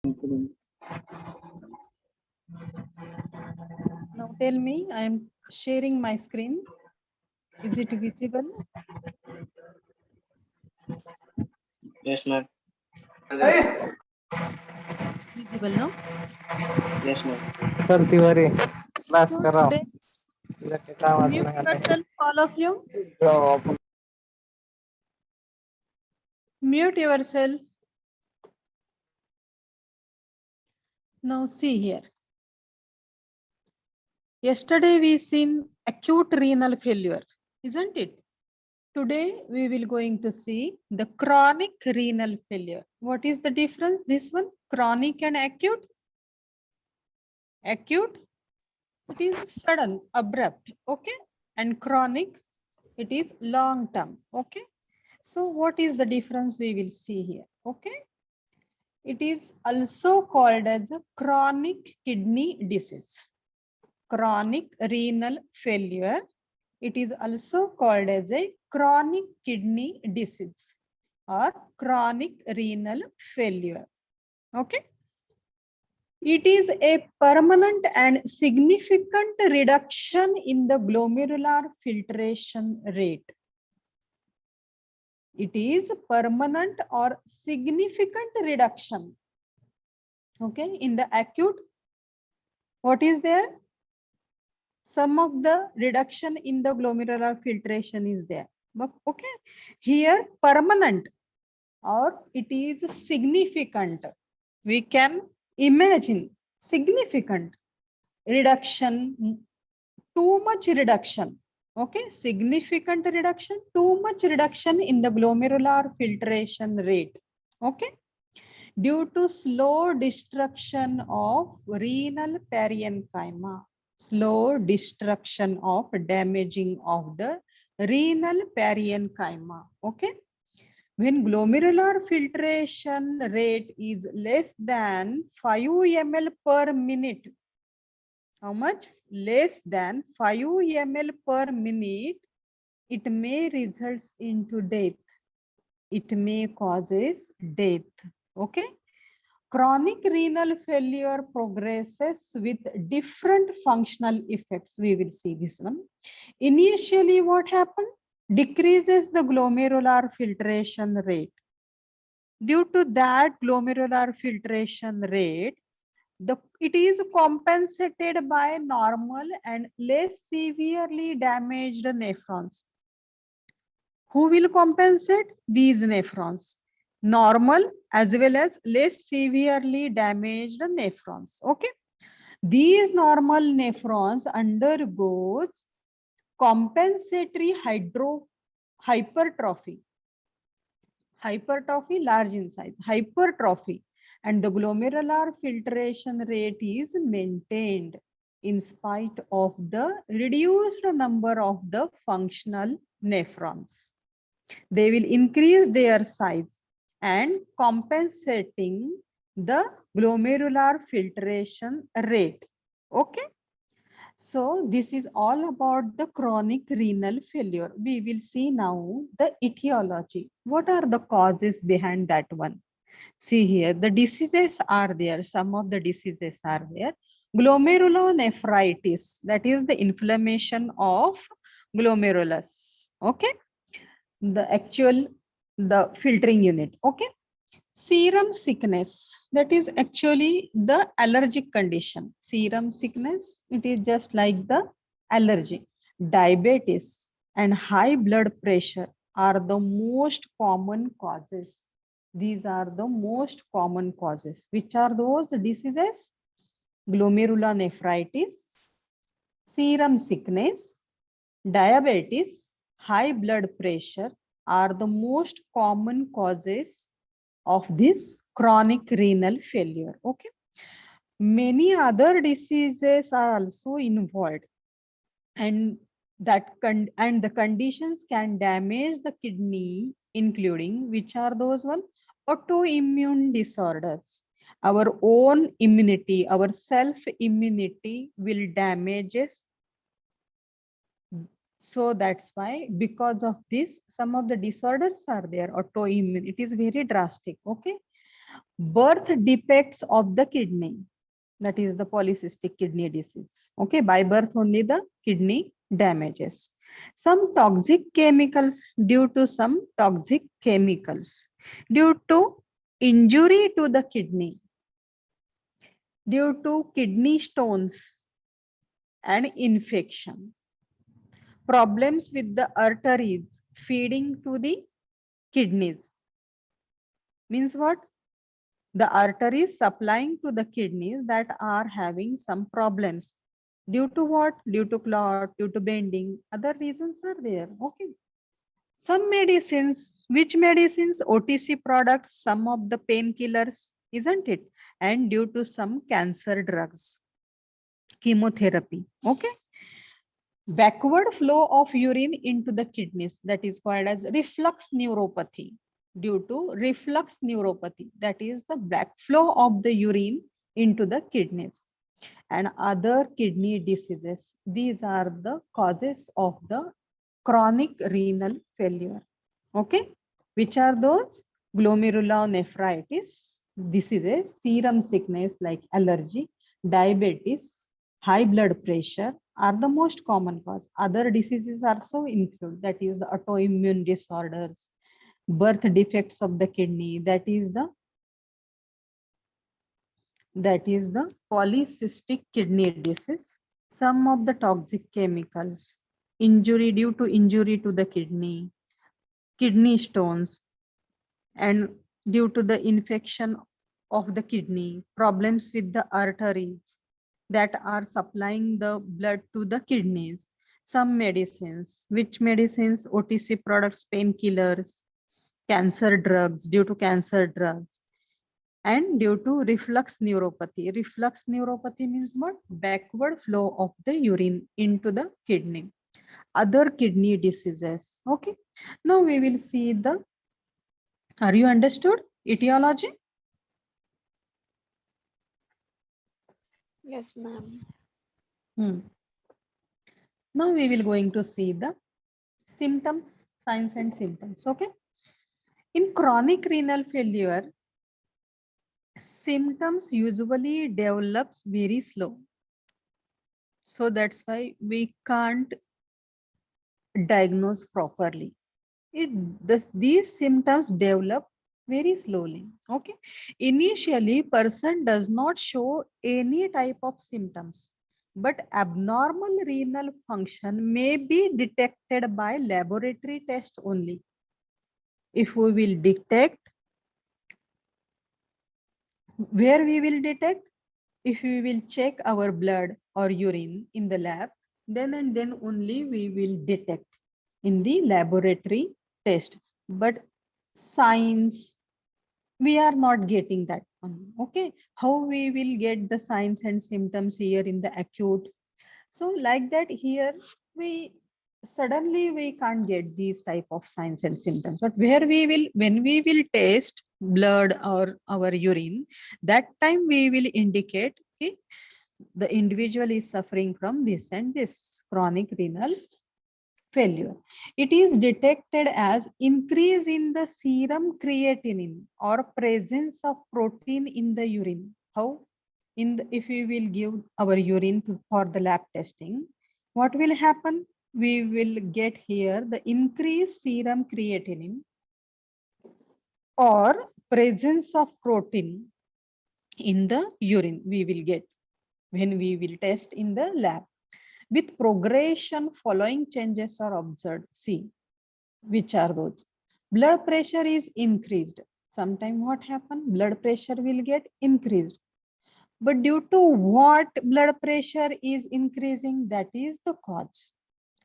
Now tell me, I am sharing my screen. Is it visible? Yes, ma'am. Visible, no? Yes, ma'am. Sir Tiwari class So करा today, mute yourself, all of you. Mute yourself. Now see here. Yesterday we seen acute renal failure, isn't it? Today we will going to see the chronic renal failure. What is the difference? This one, chronic and acute. Acute, it is sudden, abrupt, okay? And chronic, it is long term, okay? So what is the difference we will see here, okay? It is also called as a chronic kidney disease. Chronic renal failure. It is also called as a chronic kidney disease or chronic renal failure. Okay. It is a permanent and significant reduction in the glomerular filtration rate. It is permanent or significant reduction. Okay, in the acute, what is there? Some of the reduction in the glomerular filtration is there. But okay, here permanent or it is significant. We can imagine significant reduction, too much reduction. Okay, significant reduction, too much reduction in the glomerular filtration rate. Okay, due to slow destruction of renal parenchyma, slow destruction of damaging of the renal parenchyma. Okay, when glomerular filtration rate is less than 5 ml per minute, how much? Less than 5 ml per minute, it may result into death. It may causes death. Okay. Chronic renal failure progresses with different functional effects. We will see this one. Initially, what happened? Decreases the glomerular filtration rate. Due to that glomerular filtration rate, it is compensated by normal and less severely damaged nephrons. Who will compensate? These nephrons. Normal as well as less severely damaged nephrons. Okay. These normal nephrons undergoes compensatory hypertrophy. Hypertrophy, large in size. Hypertrophy. And the glomerular filtration rate is maintained in spite of the reduced number of the functional nephrons. They will increase their size and compensating the glomerular filtration rate. Okay. So this is all about the chronic renal failure. We will see now the etiology. What are the causes behind that one? See here, the diseases are there. Some of the diseases are there. Glomerulonephritis, that is the inflammation of glomerulus. Okay. The filtering unit. Okay. Serum sickness, that is actually the allergic condition. Serum sickness, it is just like the allergy. Diabetes and high blood pressure are the most common causes. These are the most common causes. Which are those diseases? Glomerulonephritis, serum sickness, diabetes, high blood pressure are the most common causes of this chronic renal failure. Okay. Many other diseases are also involved, and the conditions can damage the kidney, including which are those one? Autoimmune disorders. Our own immunity, our self immunity will damages. So that's why, because of this, some of the disorders are there, autoimmune. It is very drastic. Okay. birth defects of the kidney, that is the polycystic kidney disease. Okay, by birth only the kidney damages. Some toxic chemicals, due to some toxic chemicals, due to injury to the kidney, due to kidney stones and infection, problems with the arteries feeding to the kidneys. Means what? The arteries supplying to the kidneys that are having some problems. Due to what? Due to clot, due to bending, other reasons are there. Okay. Some medicines, which medicines? OTC products, some of the painkillers, isn't it? And due to some cancer drugs, chemotherapy. Okay. Backward flow of urine into the kidneys, that is called as reflux neuropathy. Due to reflux neuropathy, that is the backflow of the urine into the kidneys, and other kidney diseases. These are the causes of the chronic renal failure. Okay, which are those? Glomerulonephritis diseases, serum sickness like allergy, diabetes, high blood pressure are the most common cause. Other diseases also include, that is the autoimmune disorders, birth defects of the kidney, that is the polycystic kidney disease, some of the toxic chemicals, injury due to injury to the kidney stones, and due to the infection of the kidney, problems with the arteries that are supplying the blood to the kidneys, some medicines, which medicines? OTC products, painkillers, cancer drugs, due to cancer drugs, and due to reflux neuropathy. Reflux neuropathy means what? Backward flow of the urine into the kidney. Other kidney diseases. Okay. Now we will see the, are you understood etiology? Yes, ma'am. Now we will going to see the symptoms, signs and symptoms. Okay. In chronic renal failure, symptoms usually develops very slow. So that's why we can't diagnose properly. These symptoms develop very slowly. Okay. Initially, person does not show any type of symptoms, but abnormal renal function may be detected by laboratory test only. If we will detect, where we will detect? If we will check our blood or urine in the lab, then and then only we will detect in the laboratory test. But signs, we are not getting that one. Okay, how we will get the signs and symptoms here in the acute? So like that here, we suddenly we can't get these type of signs and symptoms. But where we will, when we will test blood or our urine, that time we will indicate, okay, the individual is suffering from this and this chronic renal failure. It is detected as increase in the serum creatinine or presence of protein in the urine. How? If we will give our urine for the lab testing, what will happen? We will get here the increased serum creatinine or presence of protein in the urine we will get when we will test in the lab. With progression, following changes are observed. See, which are those? Blood pressure is increased. Sometime what happen? Blood pressure will get increased. But due to what blood pressure is increasing, that is the cause.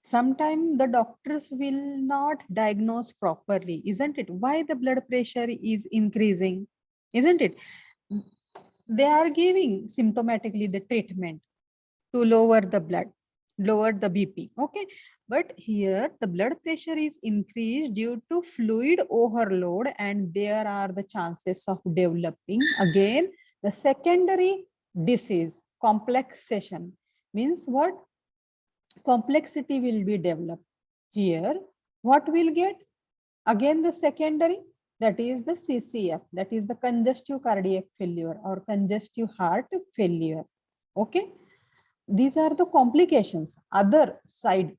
Sometimes the doctors will not diagnose properly, isn't it? Why the blood pressure is increasing, isn't it? They are giving symptomatically the treatment to lower the blood, lower the BP. Okay. But here the blood pressure is increased due to fluid overload, and there are the chances of developing again the secondary disease. Complexation means what? Complexity will be developed. Here, what will get? Again the secondary that is the CCF, that is the congestive cardiac failure or congestive heart failure. Okay, these are the complications. Other side,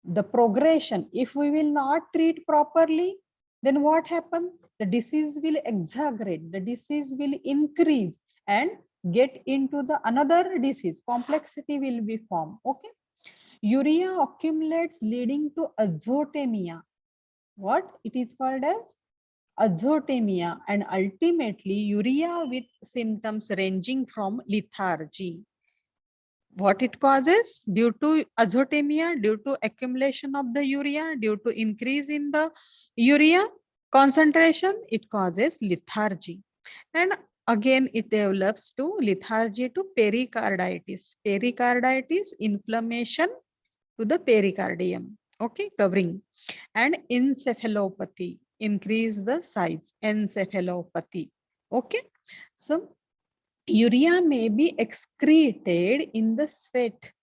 the progression, if we will not treat properly, then what happens? The disease will exaggerate, the disease will increase and get into the another disease. Complexity will be formed. Okay, urea accumulates leading to azotemia. What it is called as azotemia, and ultimately urea with symptoms ranging from lethargy. What it causes? Due to azotemia, due to accumulation of the urea, due to increase in the urea concentration, it causes lethargy. And again, it develops to lethargy to pericarditis. Pericarditis, inflammation to the pericardium, okay, covering. And encephalopathy, increase the size, encephalopathy. Okay, so urea may be excreted in the sweat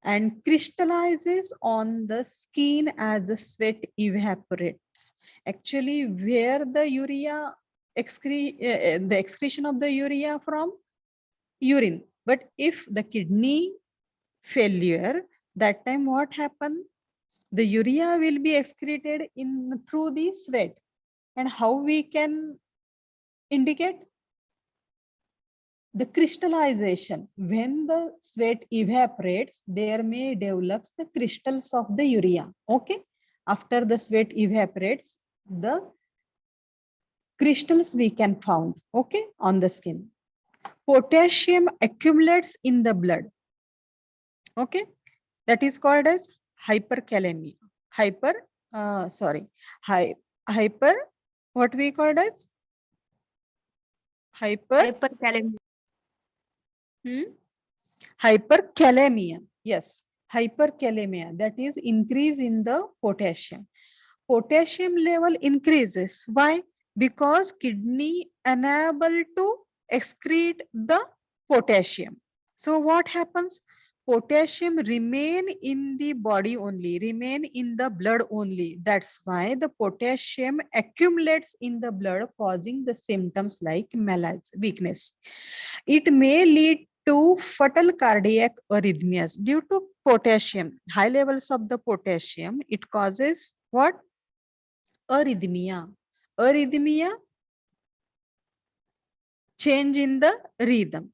and crystallizes on the skin as the sweat evaporates. Actually, where the urea the excretion of the urea from urine. But if the kidney failure, that time what happened? The urea will be excreted in through the sweat. And how we can indicate? The crystallization. When the sweat evaporates, there may develop the crystals of the urea. Okay. After the sweat evaporates, the crystals we can found, okay, on the skin. Potassium accumulates in the blood. Okay. That is called as hyperkalemia. Hyper, what we called as? Hyperkalemia. Hyperkalemia. Yes, hyperkalemia, that is increase in the potassium. Potassium level increases. Why? Because kidney unable to excrete the potassium. So what happens? Potassium remain in the body only, remain in the blood only. That's why the potassium accumulates in the blood, causing the symptoms like malaise, weakness. It may lead to fatal cardiac arrhythmias due to potassium. High levels of the potassium, it causes what? Arrhythmia. Arrhythmia, change in the rhythm.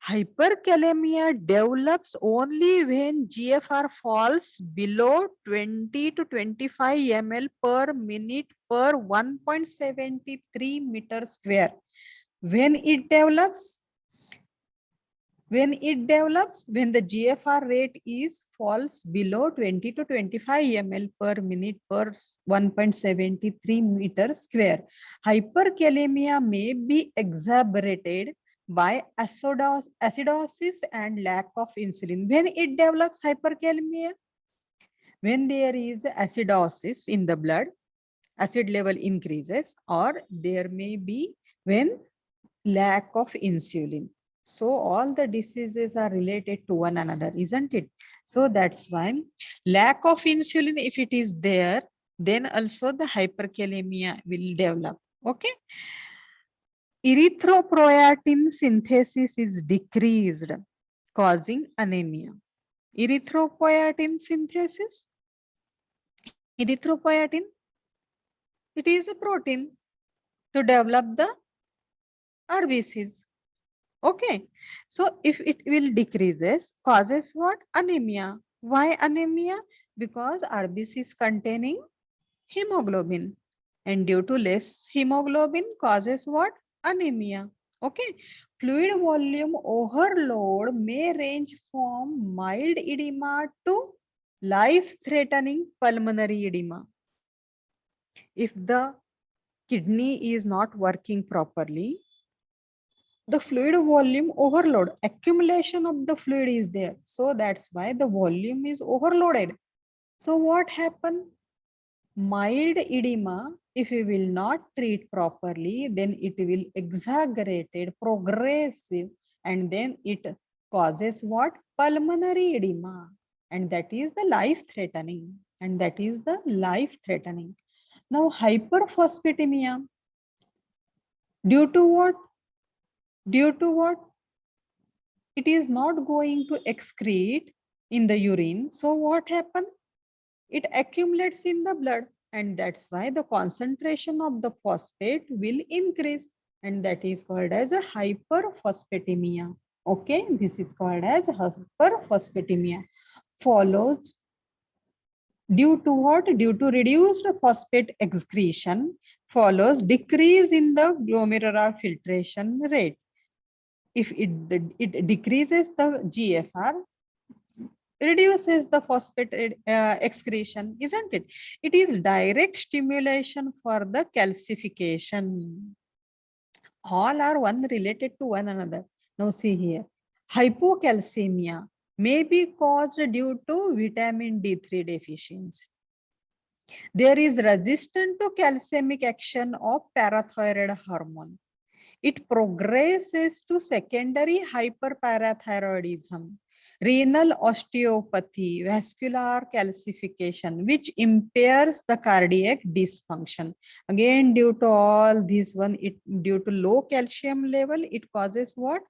Hyperkalemia develops only when GFR falls below 20 to 25 ml per minute per 1.73 meter square. When it develops, when the GFR rate is falls below 20 to 25 ml per minute per 1.73 meter square, hyperkalemia may be exacerbated by acidosis and lack of insulin. When it develops hyperkalemia, when there is acidosis in the blood, acid level increases, or there may be when lack of insulin. So all the diseases are related to one another, isn't it? So that's why lack of insulin, if it is there, then also the hyperkalemia will develop. Okay. Erythropoietin synthesis is decreased, causing anemia. Erythropoietin synthesis. Erythropoietin, it is a protein to develop the RBCs. Okay, so if it will decreases, causes what? Anemia. Why anemia? Because RBC is containing hemoglobin, and due to less hemoglobin causes what? Anemia. Okay, fluid volume overload may range from mild edema to life-threatening pulmonary edema. If the kidney is not working properly, the fluid volume overload, accumulation of the fluid is there. So that's why the volume is overloaded. So what happened? Mild edema, if we will not treat properly, then it will exaggerated, progressive, and then it causes what? Pulmonary edema. And that is the life-threatening. And that is the life-threatening. Now hyperphosphatemia. Due to what? Due to what? It is not going to excrete in the urine. So what happens? It accumulates in the blood, and that's why the concentration of the phosphate will increase, and that is called as a hyperphosphatemia. Okay, this is called as hyperphosphatemia. Follows due to what? Due to reduced phosphate excretion follows decrease in the glomerular filtration rate. If it decreases the GFR, reduces the phosphate excretion, isn't it? It is direct stimulation for the calcification. All are one related to one another. Now see here, hypocalcemia may be caused due to vitamin D3 deficiency. There is resistance to calcemic action of parathyroid hormone. It progresses to secondary hyperparathyroidism, renal osteopathy, vascular calcification, which impairs the cardiac dysfunction. Again, due to all these one, due to low calcium level, it causes what?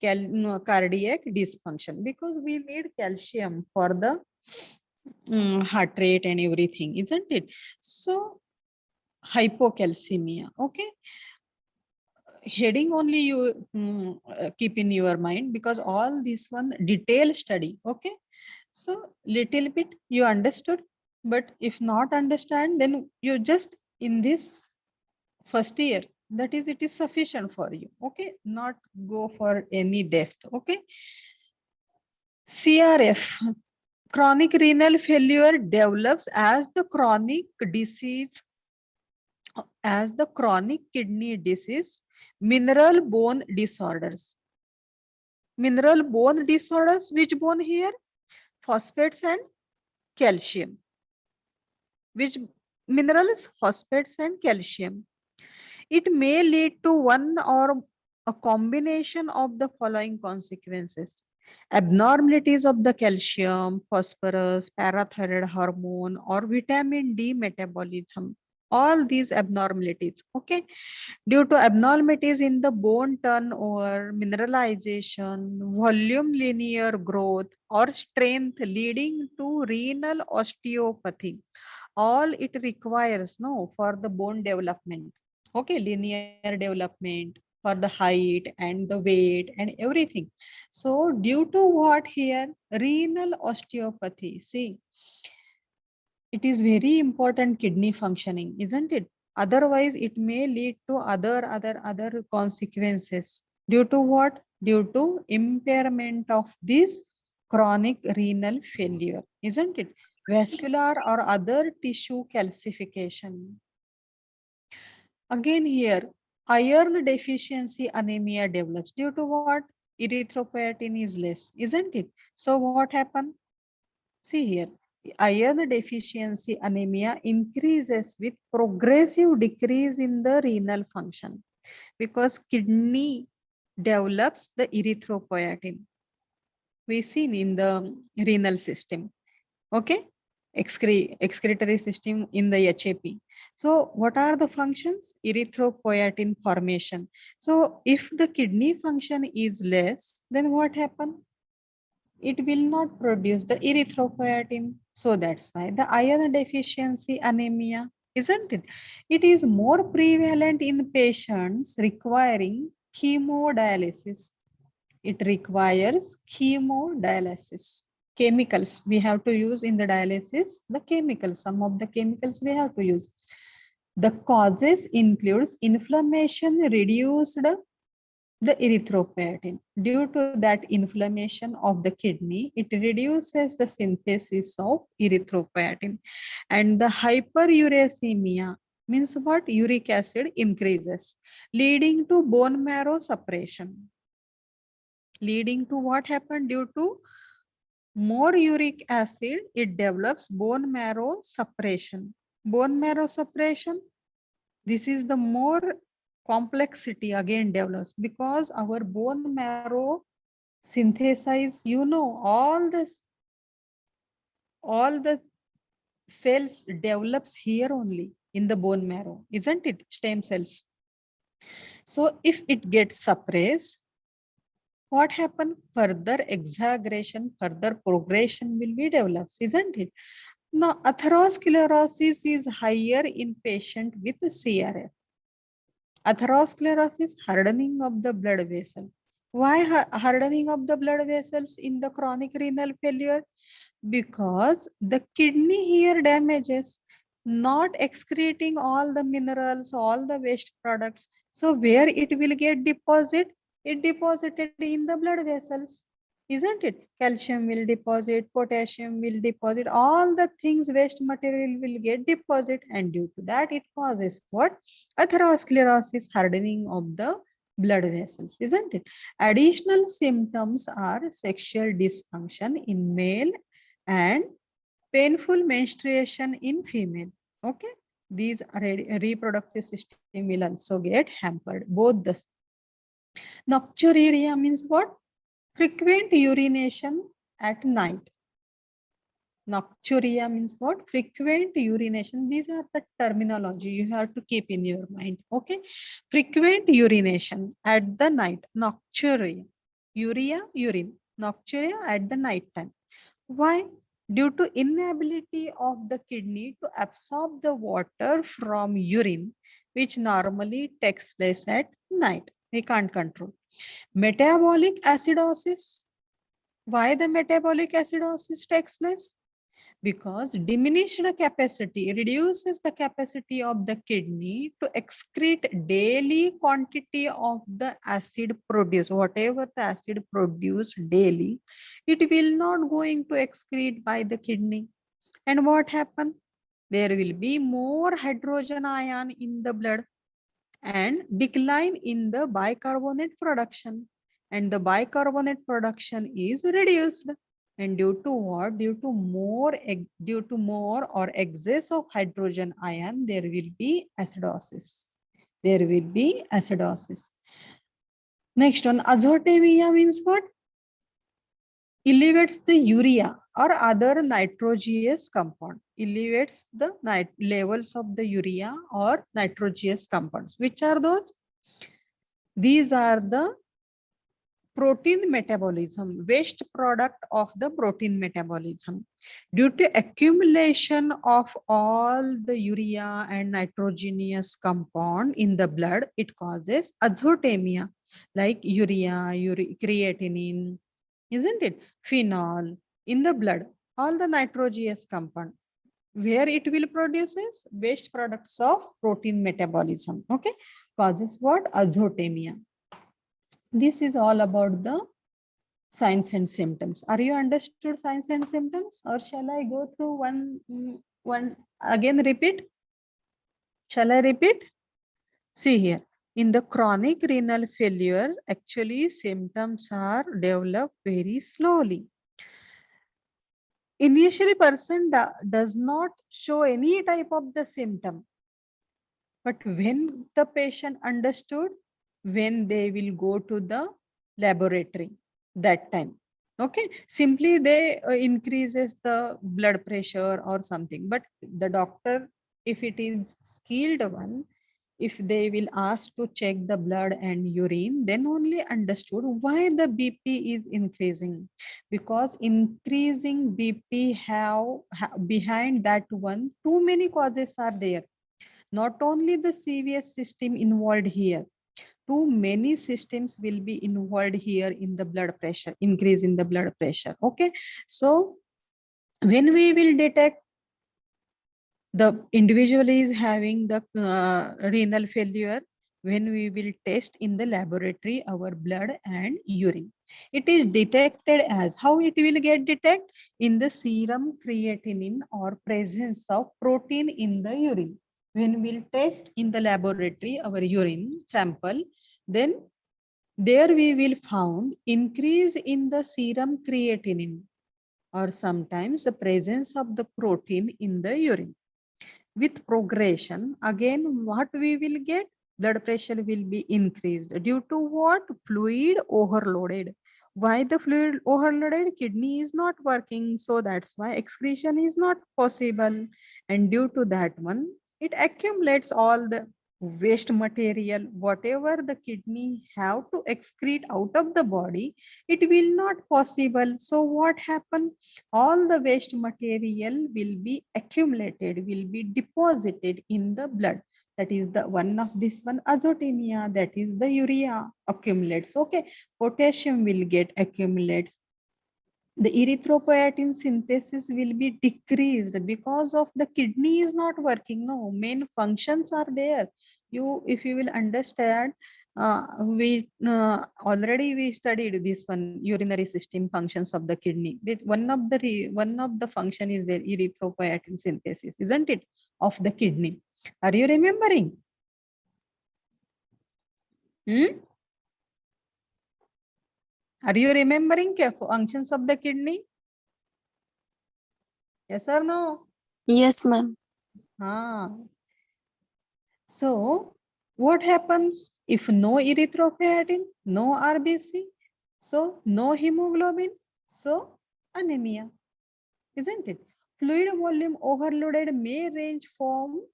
Cardiac dysfunction, because we need calcium for the heart rate and everything, isn't it? So hypocalcemia, okay, heading only you keep in your mind, because all this one detailed study, okay. So little bit you understood, but if not understand, then you just in this first year, that is, it is sufficient for you, okay, not go for any depth, okay. CRF, chronic renal failure, develops as the chronic disease, as the chronic kidney disease, mineral bone disorders. Mineral bone disorders, which bone here? Phosphates and calcium. Which minerals? Phosphates and calcium. It may lead to one or a combination of the following consequences: abnormalities of the calcium, phosphorus, parathyroid hormone, or vitamin D metabolism. All these abnormalities, okay, due to abnormalities in the bone turnover, mineralization, volume linear growth, or strength leading to renal osteopathy. All it requires, no, for the bone development. Okay, linear development for the height and the weight and everything. So due to what here? Renal osteopathy. See, it is very important kidney functioning, isn't it? Otherwise, it may lead to other consequences. Due to what? Due to impairment of this chronic renal failure, isn't it? Vascular or other tissue calcification. Again here, iron deficiency anemia develops. Due to what? Erythropoietin is less, isn't it? So what happened? See here, iron deficiency anemia increases with progressive decrease in the renal function, because kidney develops the erythropoietin. We seen in the renal system, okay, excretory system in the HAP. So what are the functions? Erythropoietin formation. So if the kidney function is less, then what happens? It will not produce the erythropoietin. So that's why the iron deficiency anemia, isn't it? It is more prevalent in patients requiring hemodialysis. It requires hemodialysis. Chemicals we have to use in the dialysis, the chemicals, some of the chemicals we have to use. The causes includes inflammation, reduced the erythropoietin. Due to that inflammation of the kidney, it reduces the synthesis of erythropoietin. And the hyperuricemia means what? Uric acid increases, leading to bone marrow suppression. Leading to what happened? Due to more uric acid, it develops bone marrow suppression. Bone marrow suppression, this is the more complexity again develops, because our bone marrow synthesize, all the cells develops here only in the bone marrow, isn't it? Stem cells. So if it gets suppressed, what happen? Further exaggeration, further progression will be developed, isn't it? Now, atherosclerosis is higher in patient with CRF. Atherosclerosis, hardening of the blood vessel. Why hardening of the blood vessels in the chronic renal failure? Because the kidney here damages, not excreting all the minerals, all the waste products. So where it will get deposit? It deposited in the blood vessels, isn't it? Calcium will deposit, potassium will deposit, all the things, waste material will get deposit, and due to that it causes what? Atherosclerosis, hardening of the blood vessels, isn't it? Additional symptoms are sexual dysfunction in male and painful menstruation in female. Okay, these are reproductive system will also get hampered. Both the nocturia means what? Frequent urination at night. Nocturia means what? Frequent urination. These are the terminology you have to keep in your mind. Okay, frequent urination at the night. Nocturia, urea, urine. Nocturia at the night time. Why? Due to inability of the kidney to absorb the water from urine, which normally takes place at night. We can't control. Metabolic acidosis. Why the metabolic acidosis takes place? Because diminished capacity reduces the capacity of the kidney to excrete daily quantity of the acid produced. Whatever the acid produced daily, it will not going to excrete by the kidney. And what happen? There will be more hydrogen ion in the blood and decline in the bicarbonate production. And the bicarbonate production is reduced. And due to what? Due to more or excess of hydrogen ion, there will be acidosis. There will be acidosis. Next one, azotemia means what? Elevates the urea or other nitrogenous compound. Elevates the levels of the urea or nitrogenous compounds. Which are those? These are the protein metabolism, waste product of the protein metabolism. Due to accumulation of all the urea and nitrogenous compound in the blood, it causes azotemia, like urea, creatinine, isn't it? Phenol in the blood, all the nitrogenous compound. Where it will produces waste products of protein metabolism. Okay, causes what? Azotemia. This is all about the signs and symptoms. Are you understood signs and symptoms, or shall I go through one again? Repeat. Shall I repeat? See here. In the chronic renal failure, actually symptoms are developed very slowly. Initially, person does not show any type of the symptom. But when the patient understood, when they will go to the laboratory, that time, okay, simply they increases the blood pressure or something. But the doctor, if it is skilled one, if they will ask to check the blood and urine, then only understood why the BP is increasing. Because increasing BP behind that one, too many causes are there. Not only the CVS system involved here, too many systems will be involved here in the blood pressure, increase in the blood pressure. Okay, so when we will detect the individual is having the renal failure, when we will test in the laboratory our blood and urine, it is detected as how it will get detected in the serum creatinine or presence of protein in the urine. When we'll test in the laboratory our urine sample, then there we will found increase in the serum creatinine or sometimes the presence of the protein in the urine. With progression, again, what we will get? Blood pressure will be increased due to what? Fluid overloaded. Why the fluid overloaded? Kidney is not working, so that's why excretion is not possible. And due to that one, it accumulates all the waste material, whatever the kidney have to excrete out of the body, it will not possible. So what happen? All the waste material will be accumulated, will be deposited in the blood. That is the one of this one azotemia, that is the urea accumulates. Okay, potassium will get accumulates. The erythropoietin synthesis will be decreased because of the kidney is not working. No, main functions are there. You, if you will understand, we already we studied this one, urinary system functions of the kidney. One of the function is the erythropoietin synthesis, isn't it, of the kidney? Are you remembering? Hmm? Are you remembering functions of the kidney? Yes or no? Yes, ma'am. Ah. So what happens if no erythropoietin, no RBC, so no hemoglobin, so anemia, isn't it? Fluid volume overloaded may range from,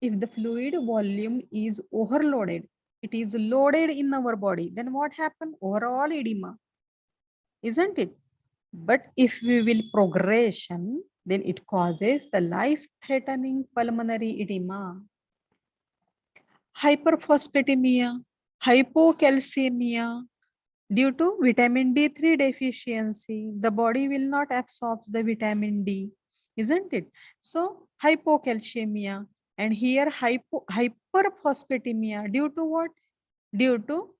if the fluid volume is overloaded, it is loaded in our body, then what happens? Overall edema, isn't it? But if we will progression, then it causes the life-threatening pulmonary edema, hyperphosphatemia, hypocalcemia. Due to vitamin D3 deficiency, the body will not absorb the vitamin D, isn't it? So hypocalcemia, and here hyperphosphatemia due to what? Due to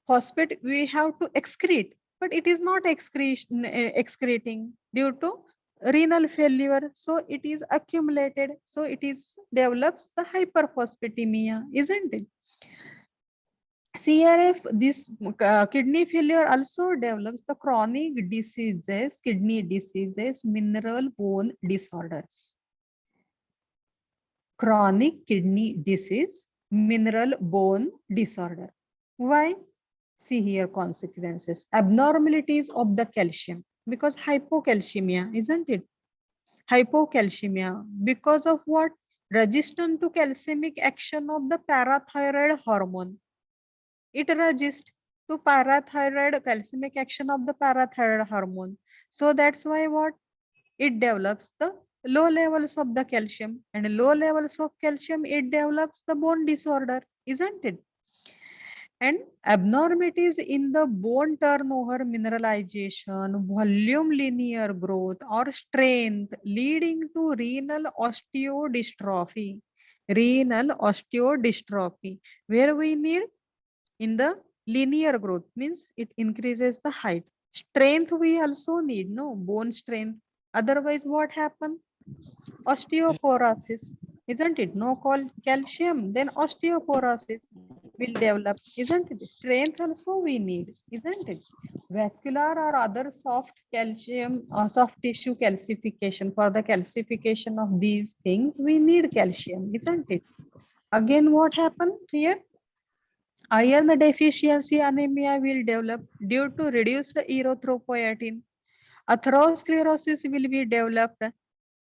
phosphate we have to excrete, but it is not excreting due to renal failure. So it is accumulated. So it is develops the hyperphosphatemia, isn't it? CRF, this kidney failure also develops the chronic diseases, kidney diseases, mineral bone disorders. Chronic kidney disease, mineral bone disorder. Why? See here consequences. Abnormalities of the calcium, because hypocalcemia, isn't it? Hypocalcemia, because of what? Resistance to calcemic action of the parathyroid hormone. It resists to parathyroid calcemic action of the parathyroid hormone. So that's why what? It develops the low levels of the calcium, and low levels of calcium, it develops the bone disorder, isn't it? And abnormalities in the bone turnover, mineralization, volume linear growth or strength leading to renal osteodystrophy. Renal osteodystrophy, where we need in the linear growth, means it increases the height. Strength we also need, no, bone strength. Otherwise what happen? Osteoporosis, isn't it? No calcium, then osteoporosis will develop, isn't it? Strength also we need, isn't it? Vascular or other soft calcium or soft tissue calcification. For the calcification of these things, we need calcium, isn't it? Again, what happened here? Iron deficiency anemia will develop due to reduced erythropoietin. Atherosclerosis will be developed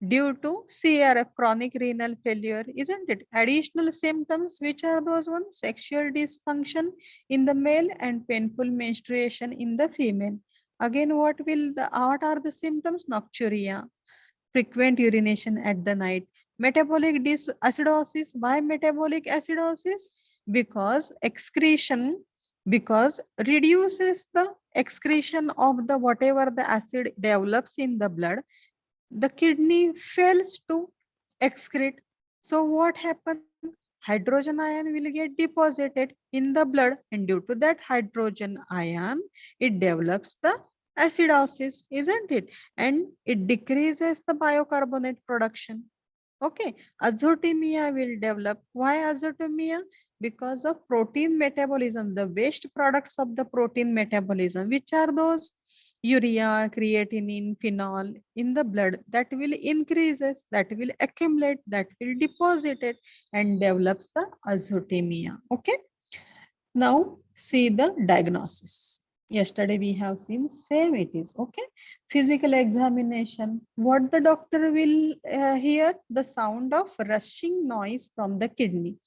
due to CRF, chronic renal failure, isn't it? Additional symptoms, which are those ones? Sexual dysfunction in the male and painful menstruation in the female. Again, what are the symptoms? Nocturia, frequent urination at the night, metabolic acidosis. Why metabolic acidosis? Because excretion, because reduces the excretion of the whatever the acid develops in the blood, the kidney fails to excrete. So what happens? Hydrogen ion will get deposited in the blood, and due to that hydrogen ion, it develops the acidosis, isn't it? And it decreases the bicarbonate production. Okay, azotemia will develop. Why azotemia? Because of protein metabolism, the waste products of the protein metabolism, which are those? Urea, creatinine, phenol in the blood, that will increases, that will accumulate, that will deposit it and develops the azotemia. Okay. Now see the diagnosis. Yesterday we have seen same it is. Okay. Physical examination. What the doctor will hear? The sound of rushing noise from the kidney.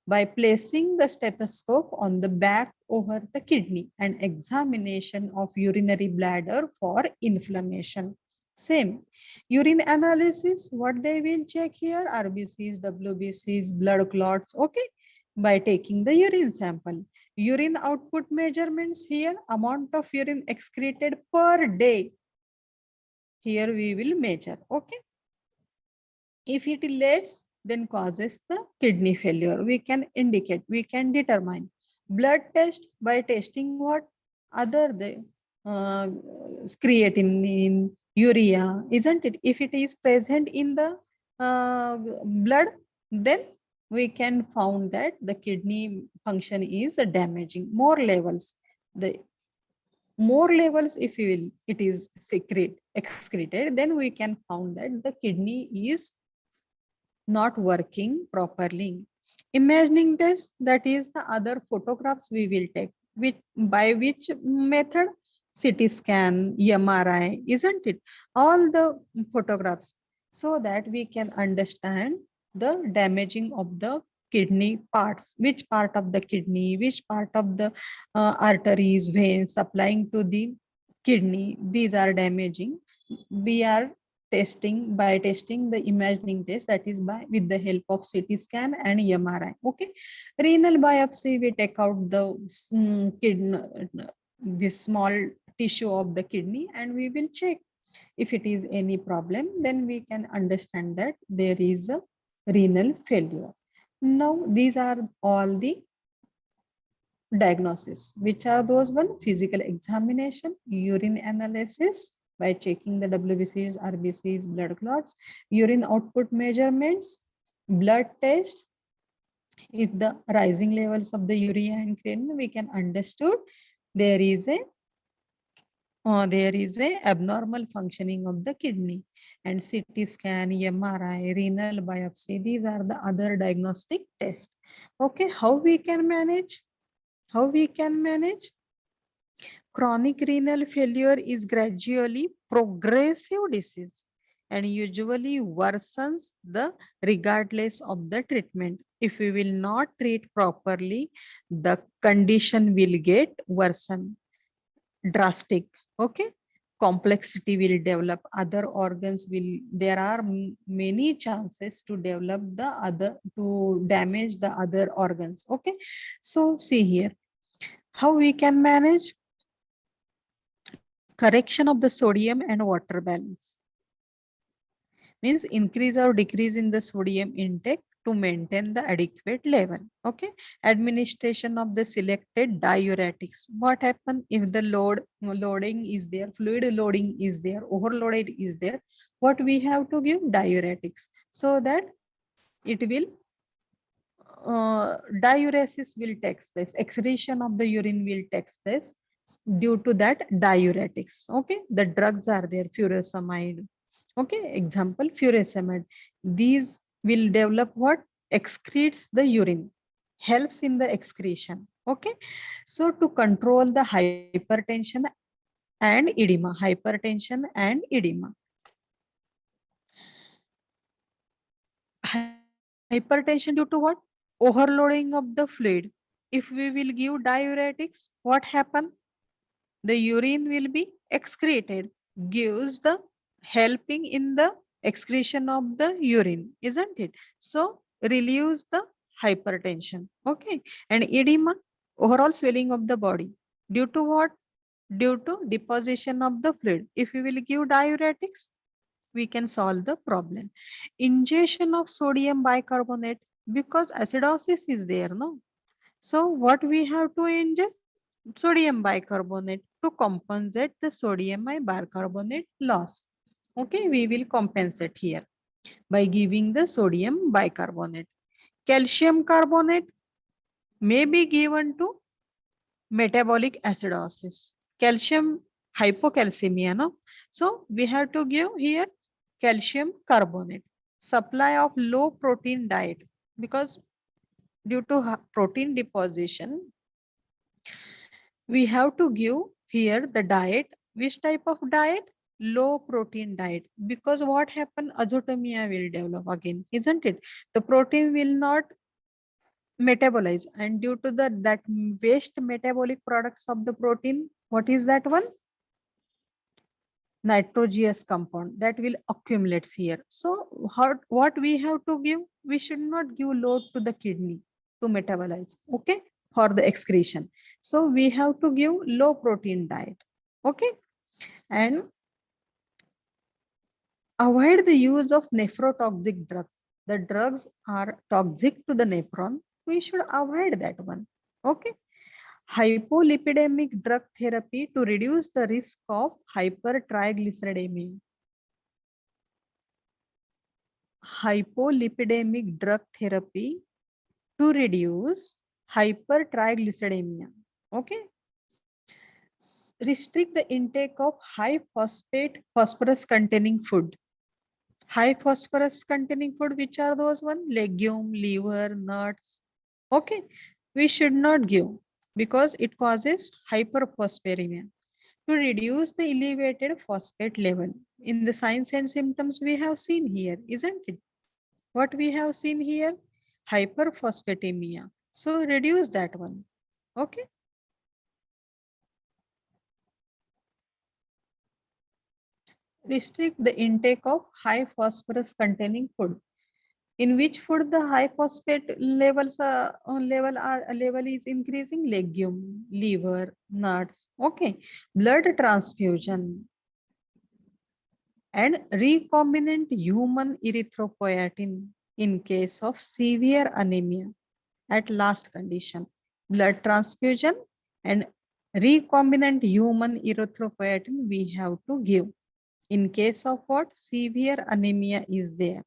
by placing the stethoscope on the back over the kidney and examination of urinary bladder for inflammation. Same urine analysis, what they will check here, RBCs, WBCs, blood clots, okay, by taking the urine sample. Urine output measurements here, amount of urine excreted per day. Here we will measure, okay. If it is less, then causes the kidney failure. We can indicate, we can determine. Blood test by testing what? Other the creatinine, urea, isn't it? If it is present in the blood, then we can found that the kidney function is damaging. More levels, the more levels if you will, it is excreted, then we can found that the kidney is not working properly. Imagining test, that is the other photographs we will take, which by which method? CT scan, MRI, isn't it? All the photographs, so that we can understand the damaging of the kidney parts, which part of the kidney, which part of the arteries, veins supplying to the kidney, these are damaging. We are testing the imagining test, that is by with the help of CT scan and MRI, okay. Renal biopsy, we take out the kidney, this small tissue of the kidney, and we will check if it is any problem, then we can understand that there is a renal failure. Now these are all the diagnosis. Which are those? One, physical examination, urine analysis by checking the WBCs, RBCs, blood clots, urine output measurements, blood test. If the rising levels of the urea and creatinine, we can understood there is a abnormal functioning of the kidney, and CT scan, MRI, renal biopsy, these are the other diagnostic tests. Okay, how we can manage? How we can manage? Chronic renal failure is gradually progressive disease and usually worsens the regardless of the treatment. If we will not treat properly, the condition will get worsen, drastic. Okay, complexity will develop, other organs will, there are many chances to develop the other, to damage the other organs. Okay, so see here, how we can manage? Correction of the sodium and water balance means increase or decrease in the sodium intake to maintain the adequate level. Okay, administration of the selected diuretics. What happen if the loading is there, fluid loading is there, overloaded is there, what we have to give? Diuretics, so that it will diuresis will take place, excretion of the urine will take place due to that diuretics. Okay, the drugs are there, furosemide. Okay, example furosemide. These will develop what? Excretes the urine, helps in the excretion. Okay, so to control the hypertension and edema, hypertension and edema. Hypertension due to what? Overloading of the fluid. If we will give diuretics, what happen? The urine will be excreted, gives the helping in the excretion of the urine, isn't it? So relieves the hypertension. Okay, and edema, overall swelling of the body. Due to what? Due to deposition of the fluid. If we will give diuretics, we can solve the problem. Ingestion of sodium bicarbonate, because acidosis is there, no? So what we have to ingest? Sodium bicarbonate to compensate the sodium bicarbonate loss. Okay, we will compensate here by giving the sodium bicarbonate. Calcium carbonate may be given to metabolic acidosis. Calcium hypocalcemia, no? So we have to give here calcium carbonate. Supply of low protein diet, because due to protein deposition, we have to give here the diet. Which type of diet? Low protein diet, because what happened? Azotemia will develop again, isn't it? The protein will not metabolize, and due to that waste metabolic products of the protein, what is that one? Nitrogenous compound that will accumulates here. So what we have to give? We should not give load to the kidney to metabolize, okay, for the excretion. So we have to give low protein diet, okay, and avoid the use of nephrotoxic drugs. The drugs are toxic to the nephron. We should avoid that one, okay. Hypolipidemic drug therapy to reduce the risk of hypertriglyceridemia. Hypolipidemic drug therapy to reduce hypertriglyceridemia. Okay. Restrict the intake of high phosphate phosphorus containing food. High phosphorus containing food, which are those one? Legume, liver, nuts. Okay. We should not give because it causes hyperphosphatemia. To reduce the elevated phosphate level. In the signs and symptoms we have seen here, isn't it? What we have seen here? Hyperphosphatemia. So reduce that one. Okay. Restrict the intake of high phosphorus containing food. In which food the high phosphate levels level is increasing? Legume, liver, nuts. Okay. Blood transfusion and recombinant human erythropoietin in case of severe anemia. At last condition, blood transfusion and recombinant human erythropoietin we have to give in case of what? Severe anemia is there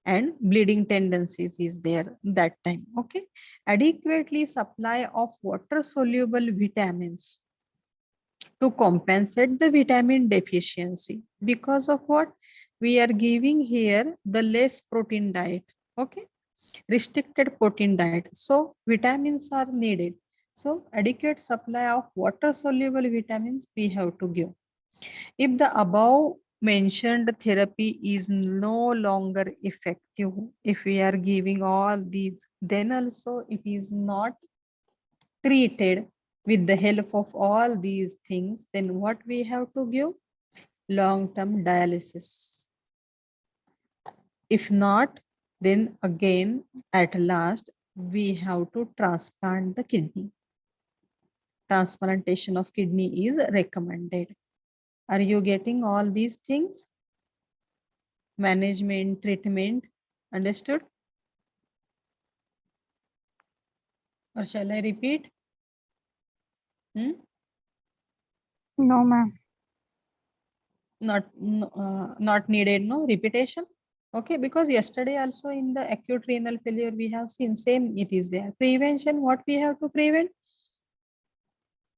and bleeding tendencies is there that time. Okay. Adequately supply of water soluble vitamins to compensate the vitamin deficiency. Because of what? We are giving here the less protein diet. Okay. Restricted protein diet. So vitamins are needed. So adequate supply of water soluble vitamins we have to give. If the above mentioned therapy is no longer effective, if we are giving all these, then also it is not treated with the help of all these things, then what we have to give? Long-term dialysis. If not, then again, at last, we have to transplant the kidney. Transplantation of kidney is recommended. Are you getting all these things? Management, treatment, understood? Or shall I repeat? No, ma'am. Not needed, no repetition. Okay, because yesterday also in the acute renal failure we have seen same it is there. Prevention, what we have to prevent?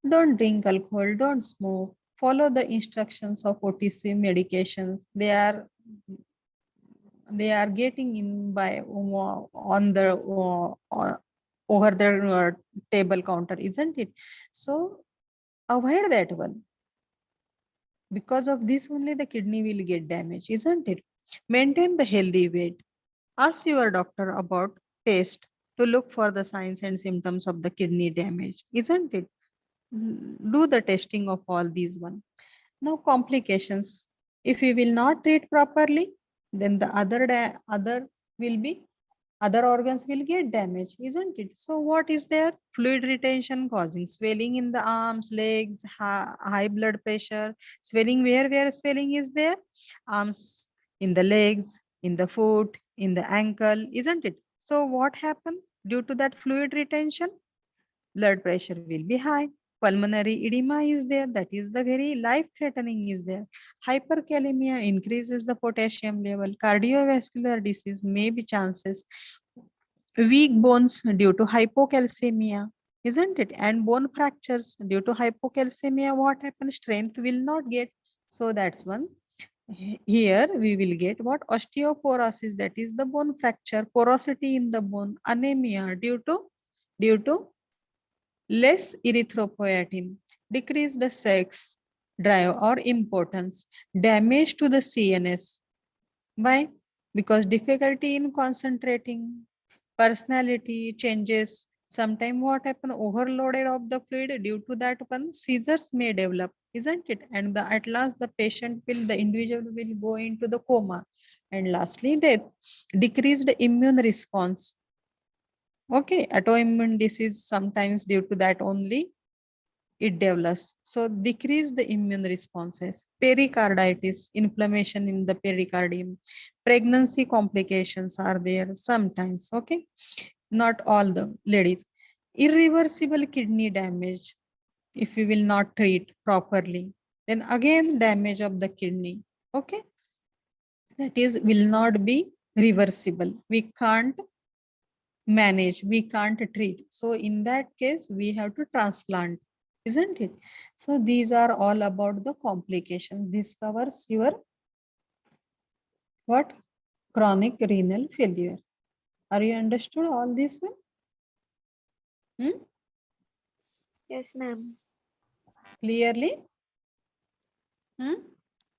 Don't drink alcohol, don't smoke, follow the instructions of OTC medications. They are getting in by on the over the table counter, isn't it? So avoid that one. Because of this only the kidney will get damaged, isn't it? Maintain the healthy weight. Ask your doctor about test to look for the signs and symptoms of the kidney damage, isn't it? Do the testing of all these one. Now complications. If we will not treat properly, then the other organs will get damaged, isn't it? So what is there? Fluid retention causing swelling in the arms, legs, high blood pressure, swelling where swelling is there? Arms, in the legs, in the foot, in the ankle, isn't it? So what happened? Due to that fluid retention, blood pressure will be high. Pulmonary edema is there. That is the very life threatening is there. Hyperkalemia increases the potassium level. Cardiovascular disease may be chances. Weak bones due to hypocalcemia, isn't it? And bone fractures due to hypocalcemia, what happens? Strength will not get. So that's one. Here we will get what? Osteoporosis, that is the bone fracture, porosity in the bone, anemia due to less erythropoietin, decreased sex drive or importance, damage to the CNS. Why? Because difficulty in concentrating, personality changes. Sometime what happen, overloaded of the fluid, due to that one seizures may develop, isn't it? And at last the the individual will go into the coma. And lastly, death. Decreased immune response. Okay, autoimmune disease sometimes due to that only it develops. So decrease the immune responses. Pericarditis, inflammation in the pericardium. Pregnancy complications are there sometimes. Okay, not all the ladies. Irreversible kidney damage. If you will not treat properly, then again damage of the kidney. Okay, that is will not be reversible. We can't manage, we can't treat. So in that case, we have to transplant, isn't it? So these are all about the complications. This covers your what? Chronic renal failure. Are you understood all this one? Yes, ma'am. Clearly?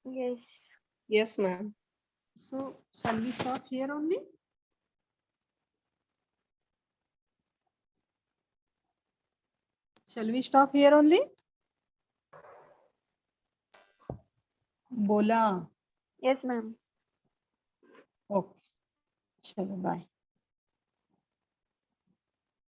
Yes. Yes, ma'am. So shall we stop here only? Shall we stop here only? Bola. Yes, ma'am. Okay. Chalo, bye.